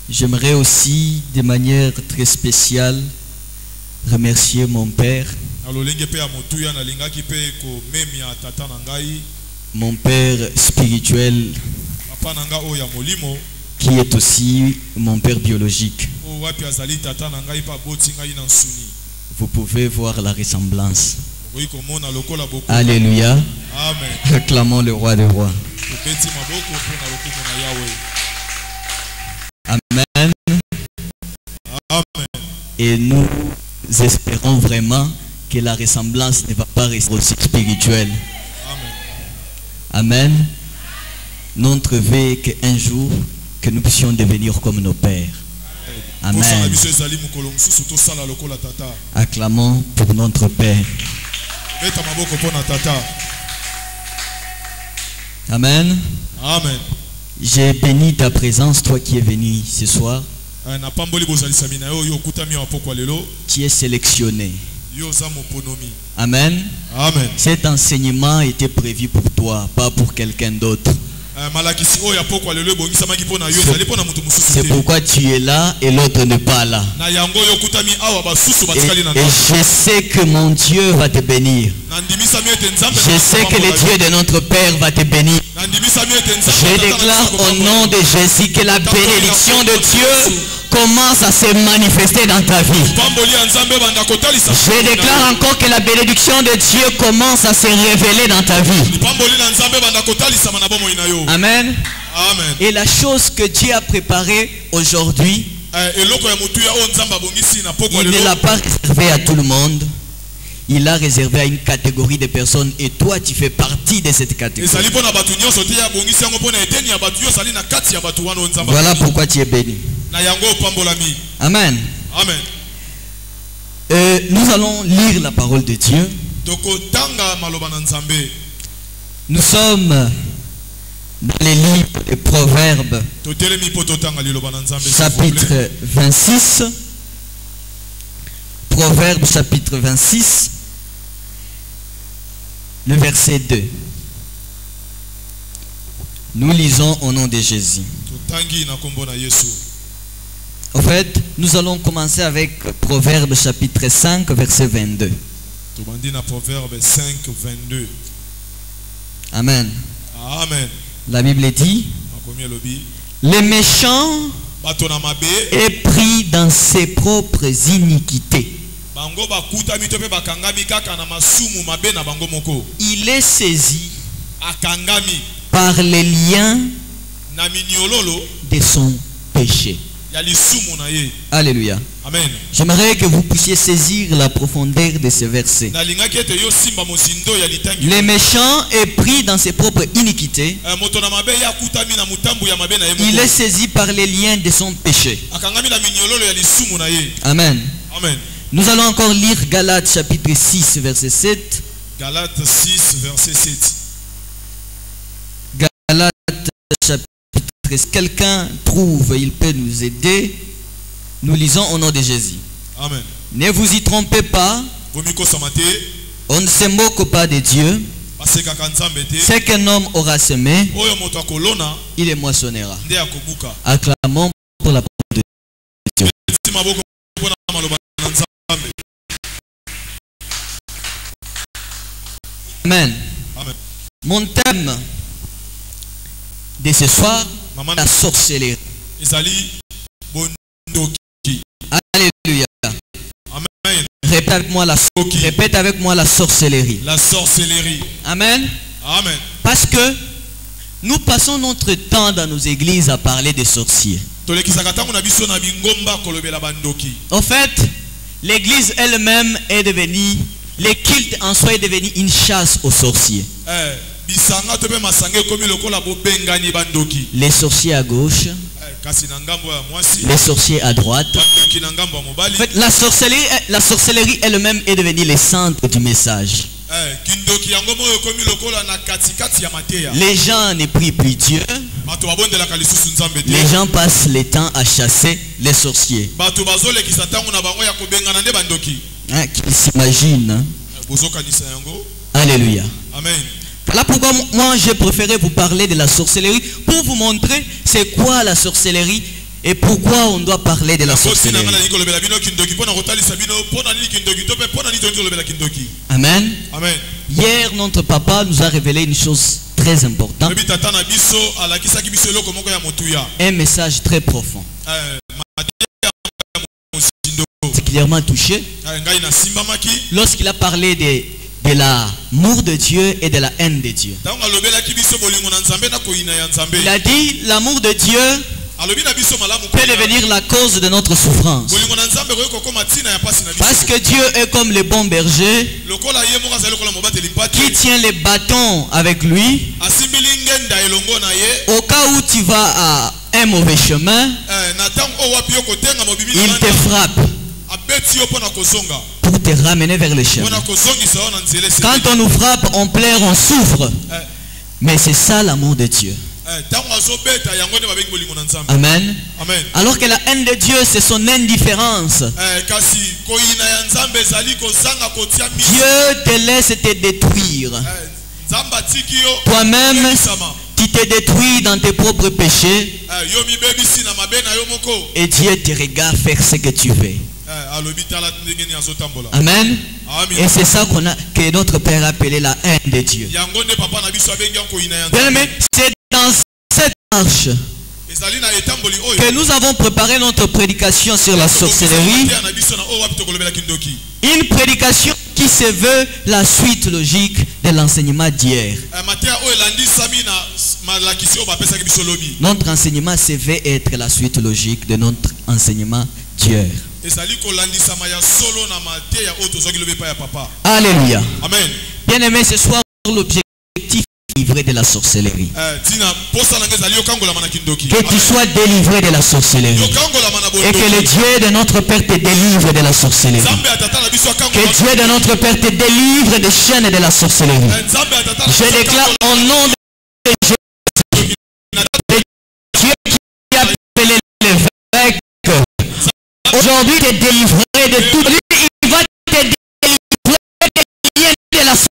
J'aimerais aussi, de manière très spéciale, remercier mon père. Mon père spirituel, qui est aussi mon père biologique. Vous pouvez voir la ressemblance. Alléluia. Acclamons le roi des rois. Amen. Et nous espérons vraiment que la ressemblance ne va pas rester aussi spirituelle. Amen. Notre vœu est qu'un jour, que nous puissions devenir comme nos pères. Amen. Acclamons pour notre Père. Amen. Amen. J'ai béni ta présence, toi qui es venu ce soir. Tu es sélectionné. Amen. Amen. Cet enseignement était prévu pour toi, pas pour quelqu'un d'autre. C'est pourquoi tu es là et l'autre n'est pas là. Et je sais que mon Dieu va te bénir. Je sais que le Dieu de notre Père va te bénir. Je déclare au nom de Jésus que la bénédiction de Dieu commence à se manifester dans ta vie. Je déclare encore que la bénédiction de Dieu commence à se révéler dans ta vie. Amen. Amen. Et la chose que Dieu a préparée aujourd'hui, il ne l'a pas réservée à tout le monde. Il l'a réservé à une catégorie de personnes et toi tu fais partie de cette catégorie. Voilà pourquoi tu es béni. Amen. Amen. Nous allons lire la parole de Dieu. Nous sommes dans les livres des Proverbes, chapitre 26. Proverbes chapitre 26, le verset 2. Nous lisons au nom de Jésus. En fait, nous allons commencer avec Proverbes chapitre 5, verset 22. Proverbe 5, 22. Amen. Amen. La Bible dit, le méchant est pris dans ses propres iniquités. Il est saisi par les liens de son péché. Alléluia. Amen. J'aimerais que vous puissiez saisir la profondeur de ce verset. Le méchant est pris dans ses propres iniquités. Il est saisi par les liens de son péché. Amen. Amen. Nous allons encore lire Galates chapitre 6 verset 7. Galates 6 verset 7. Galates chapitre 13. Quelqu'un trouve, il peut nous aider. Nous lisons au nom de Jésus. Amen. Ne vous y trompez pas. On ne se moque pas de Dieu. Ce qu'un homme aura semé, il le moissonnera. Acclamons pour la parole de Dieu. Amen. Amen. Mon thème de ce soir, la sorcellerie. Alléluia. Amen. Répète avec moi la sorcellerie. La sorcellerie. Amen. Amen. Parce que nous passons notre temps dans nos églises à parler des sorciers. En fait, l'église elle-même est devenue, le culte en soi est devenu une chasse aux sorciers. Les sorciers à gauche, les sorciers à droite. En fait, la sorcellerie elle-même est devenue le centre du message. Les gens ne prient plus Dieu. Les gens passent le temps à chasser les sorciers. Hein, qu'ils s'imaginent. Hein? Alléluia. Amen. Voilà pourquoi moi j'ai préféré vous parler de la sorcellerie pour vous montrer c'est quoi la sorcellerie Et pourquoi on doit parler de la sorcellerie? Amen. Amen. Hier, notre papa nous a révélé une chose très importante. Un message très profond. Particulièrement touché lorsqu'il a parlé de l'amour de Dieu et de la haine de Dieu. Il a dit l'amour de Dieu peut devenir la cause de notre souffrance. Parce que Dieu est comme le bon berger qui tient les bâtons avec lui. Au cas où tu vas à un mauvais chemin, il te frappe pour te ramener vers le chemin. Quand on nous frappe, on pleure, on souffre. Mais c'est ça l'amour de Dieu. Amen. Amen. Alors que la haine de Dieu, c'est son indifférence. Dieu te laisse te détruire. Toi-même, tu te détruis dans tes propres péchés. Et Dieu te regarde faire ce que tu veux. Amen. Et c'est ça que notre Père a appelé la haine de Dieu. Bien, mais c'est dans cette marche que nous avons préparé notre prédication sur la sorcellerie. Une prédication qui se veut la suite logique de l'enseignement d'hier. Notre enseignement se veut être la suite logique de notre enseignement d'hier. Alléluia. Amen. Bien aimé, ce soir, l'objectif est délivré de la sorcellerie. Que tu sois délivré de la sorcellerie. Et que le Dieu de notre Père te délivre de la sorcellerie. Que Dieu de notre Père te délivre des chaînes de la sorcellerie. Je déclare au nom de Jésus, Dieu qui a appelé l'évêque, aujourd'hui te délivrer de tout. Il va te délivrer des liens de la sorcellerie.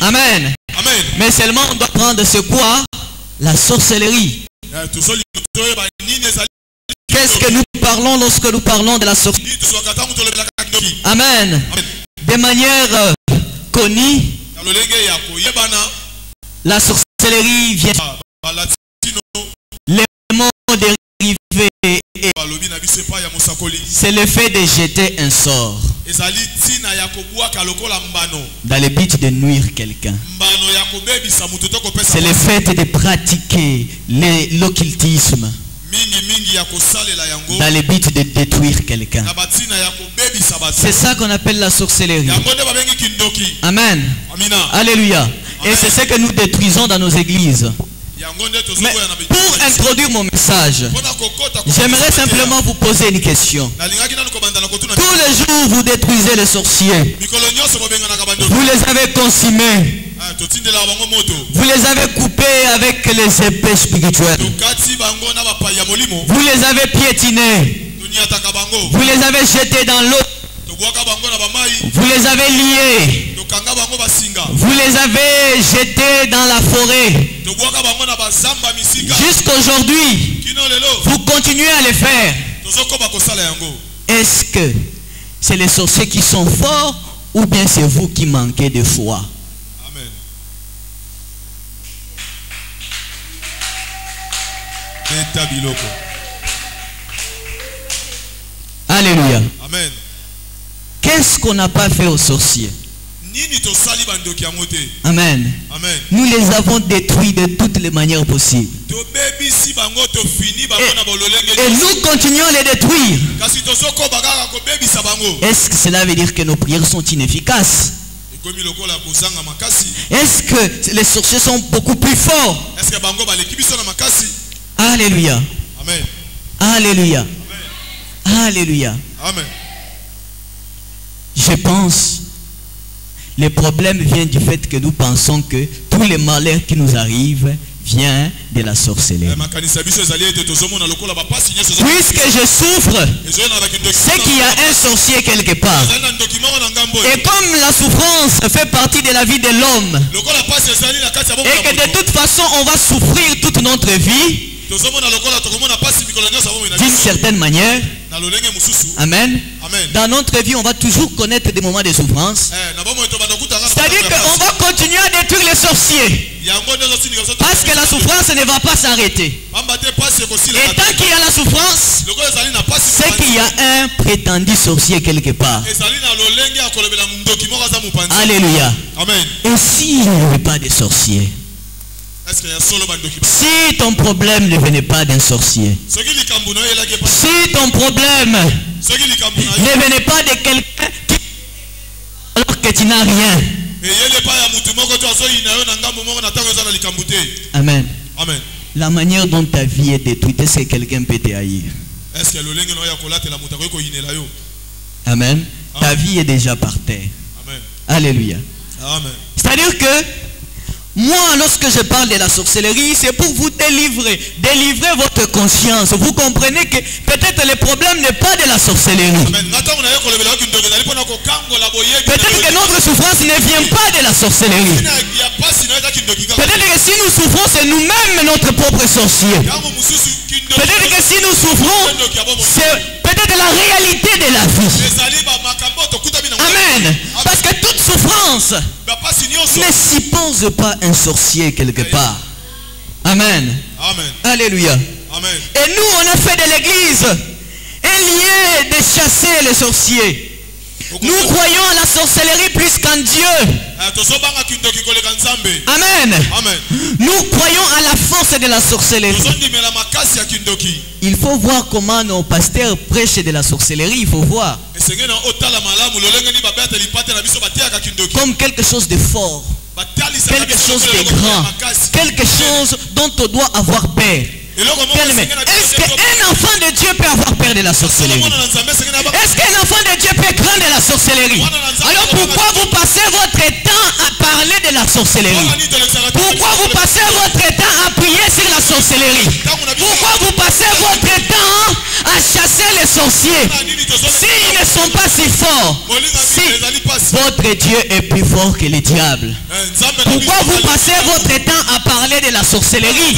Amen. Amen. Mais seulement on doit prendre ce quoi? La sorcellerie. Qu'est-ce que nous parlons lorsque nous parlons de la sorcellerie? Amen. De manière connue, la sorcellerie vient. Les mots dérivés, c'est le fait de jeter un sort dans le but de nuire quelqu'un. C'est le fait de pratiquer l'occultisme dans le but de détruire quelqu'un. C'est ça qu'on appelle la sorcellerie. Amen. Alléluia. Et c'est ce que nous détruisons dans nos églises. Mais pour introduire mon message, j'aimerais simplement vous poser une question. Tous les jours, vous détruisez les sorciers. Vous les avez consumés. Vous les avez coupés avec les épées spirituelles. Vous les avez piétinés. Vous les avez jetés dans l'eau. Vous les avez liés. Vous les avez jetés dans la forêt. Jusqu'aujourd'hui, vous continuez à les faire. Est-ce que c'est les sorciers qui sont forts ou bien c'est vous qui manquez de foi? Amen. Alléluia. Amen. Qu'est-ce qu'on n'a pas fait aux sorciers? Amen. Amen. Nous les avons détruits de toutes les manières possibles. Et nous continuons à les détruire. Est-ce que cela veut dire que nos prières sont inefficaces? Est-ce que les sorciers sont beaucoup plus forts? Alléluia. Amen. Alléluia. Alléluia. Amen. Je pense, le problème vient du fait que nous pensons que tous les malheurs qui nous arrivent vient de la sorcellerie. Puisque je souffre, c'est qu'il y a un sorcier quelque part. Et comme la souffrance fait partie de la vie de l'homme, et que de toute façon on va souffrir toute notre vie, d'une certaine manière, amen. Dans notre vie, on va toujours connaître des moments de souffrance. C'est-à-dire qu'on va continuer à détruire les sorciers. Parce que la souffrance ne va pas s'arrêter. Et tant qu'il y a la souffrance, c'est qu'il y a un prétendu sorcier quelque part. Alléluia. Et s'il n'y avait pas de sorcier? Si ton problème ne venait pas d'un sorcier, si ton problème ne venait pas de quelqu'un qui, alors que tu n'as rien. Amen. Amen. La manière dont ta vie est détruite, est-ce que quelqu'un peut te haïr? Amen. Ta vie est déjà par terre. Amen. Alléluia. Amen. C'est-à-dire que moi, lorsque je parle de la sorcellerie, c'est pour vous délivrer votre conscience. Vous comprenez que peut-être le problème n'est pas de la sorcellerie. Peut-être que notre souffrance ne vient pas de la sorcellerie. Peut-être que si nous souffrons, c'est nous-mêmes notre propre sorcier. Peut-être que si nous souffrons, c'est peut-être la réalité de la vie. Amen. Parce que toute souffrance ne suppose pas un sorcier quelque part. Amen. Amen. Alléluia. Amen. Et nous, on a fait de l'église un lieu de chasser les sorciers. Nous croyons à la sorcellerie plus qu'en Dieu. Amen. Amen. Nous croyons à la force de la sorcellerie. Il faut voir comment nos pasteurs prêchent de la sorcellerie. Il faut voir comme quelque chose de fort, quelque chose de grand, quelque chose dont on doit avoir peur. Est-ce qu'un enfant de Dieu peut avoir peur de la sorcellerie? Est-ce qu'un enfant de Dieu peut craindre la sorcellerie? Alors pourquoi vous passez votre temps à parler de la sorcellerie? Pourquoi vous passez votre temps à prier sur la sorcellerie? Pourquoi vous passez votre temps à chasser les sorciers? S'ils ne sont pas si forts, si votre Dieu est plus fort que le diable, pourquoi vous passez votre temps à parler de la sorcellerie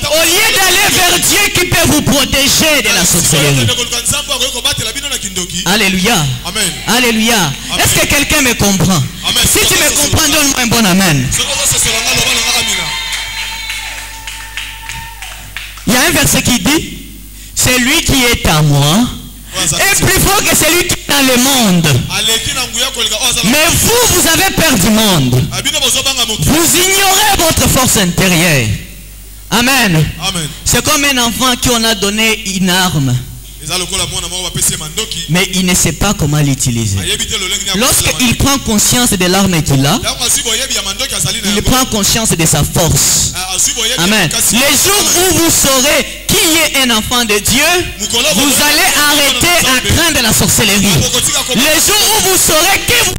au lieu d'aller vers Dieu qui peut vous protéger de la sorcellerie? Alléluia. Amen. Alléluia. Est-ce que quelqu'un me comprend? Si tu me comprends, donne-moi un bon amen. Il y a un verset qui dit: celui qui est à moi est plus fort que celui qui est dans le monde. Mais vous avez peur du monde. Vous ignorez votre force intérieure. Amen. Amen. C'est comme un enfant qui on a donné une arme, mais il ne sait pas comment l'utiliser. Lorsqu'il prend conscience de l'arme qu'il a, il prend conscience de sa force. Amen. Les jours où vous saurez qui est un enfant de Dieu, vous allez arrêter à craindre la sorcellerie. Les jours où vous saurez qui vous